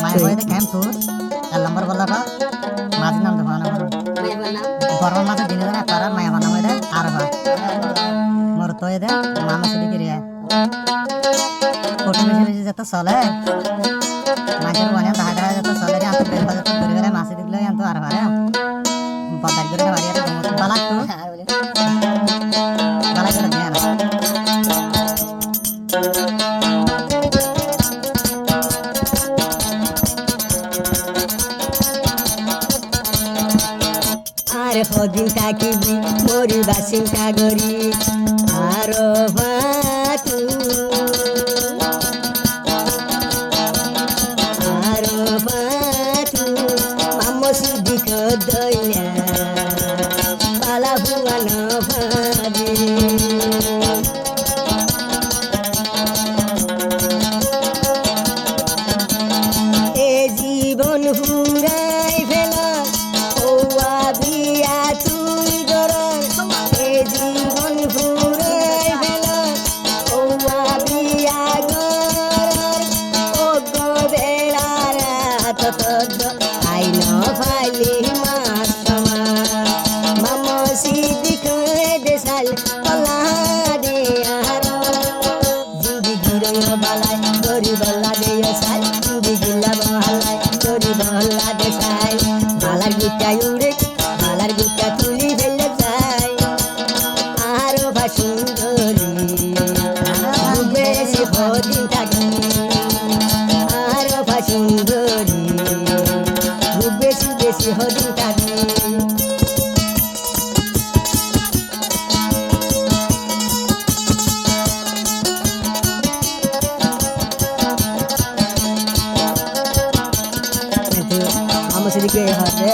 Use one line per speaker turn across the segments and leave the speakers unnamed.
মাই বইতে ক্যাম্পুর এক নম্বর বললা মাঝি নাম দেবো না বর্মা মাঝে দিনে দিনে পারা মায়া বানা মধ্যে আর বা মোর তো এদে মামা সেদি করিয়া ফটো বেশি বেশি যেত চলে মাঝের বনে দেখা দেখা যেত চলে রে আন্ত বের বাজে ঘুরে গেলে মাছি দিলে আন্ত আর ভারে বাদার করে বাড়িয়ে বালাক তো বালাক করে দেয়া না
আরে হদিন থাকিবি মরিবা চিন্তা করি আর ভাতু আর ভাতু মামসি দিক দইয়া পালা ভুয়ান ভাবি এ জীবন ফুরাই ফেলা বিয়া তুই গরম এ জীবন ফুরাই ফেলা বিয়া গরম ও গো বেড়া রাত আইন ফাইলি মাস মামসি দিকে দেশাল পলা দে আর জিন্দিগি রঙ বালাই গরি বল্লা দে সাই জিন্দিগি লাবালাই গরি বল্লা দে সাই বালার গুটা উড়ে বালার গুটা তুলি ফেলে যায় আরো সুন্দরী বেশি হদিন থাকি আরো সুন্দরী বেশি বেশি হদিন থাকি আমার সেদিকে হবে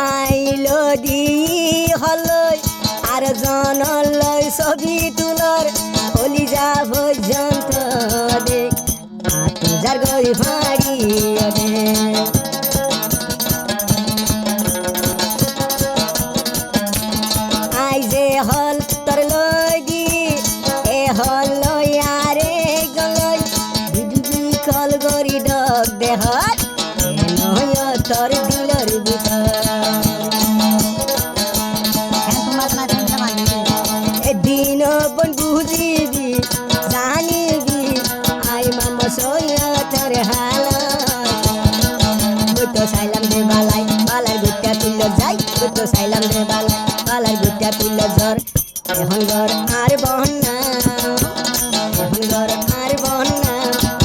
আইলো দি হলই আর জনলই ছবি তুলর হলি যা পর্যন্ত দেখ যার গই ফাড়ি আই যে হল তোর লগি এ হল লই আরে গলই বিডি কল গরি ডক দেহ নয় তোর দিলর ভিতর দিন বন বুঝিবি জানিবি আই মামা সইয়া তোর হালা তো সাইলাম রে বালাই বালার গুটা তুলল যাই তো সাইলাম রে বালাই বালার গুটা তুলল জ্বর এখন ঘর আর বন্যা এখন ঘর আর বন্যা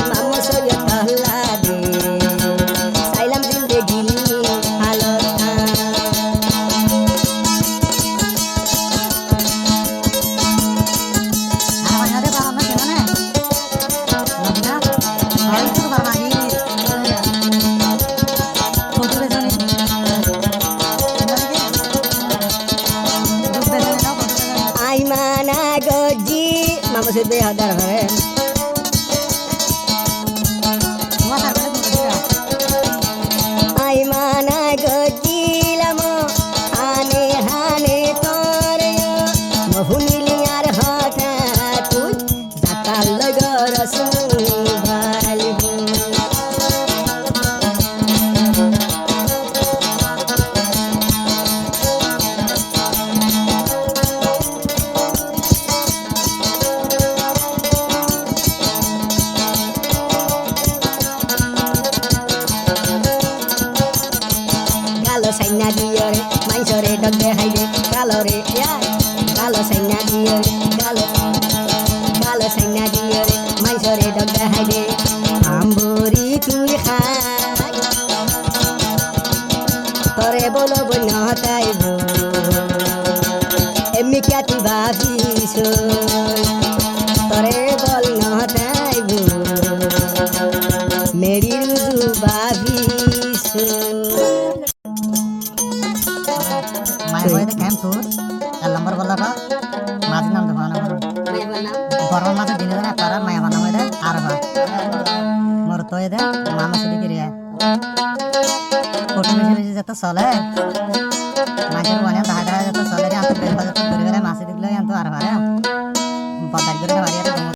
মামা সইয়া তাহলা দে সাইলাম জিন্দেগি হালো মামা সেদে হাজার হয় আই মানা গজিলাম হানে হানে তোর মহুনিলি আর হঠা তুই জাতাল গরস ভালিব সাইনা দিও রে মাইসরে ডক দেখাই দে কালো রে কালো সাইনা দিও রে কালো সাইনা দিও রে মাইসরে ডক দেখাই দে আম্বরি তুই খাই তোরে বলো বন্য তাইব এমনি কে তুই ভাবিস তোরে বল ন তাইব মেরি রুজু ভাবিস
মাই বইতে ক্যাম্পুর এক নম্বর বললা মাঝি নাম দেবো না বর্মা মাঝে দিনে দিনে পারা মায়া বানা মধ্যে আর বা মোর তো এদে মামা সেদি করিয়া ফটো বেশি বেশি যেত চলে মাঝের বনে দেখা দেখা যেত চলে রে আন্ত বের বাজে ঘুরে গেলে মাছি দিলে আন্ত আর ভারে বদার করে মারিয়া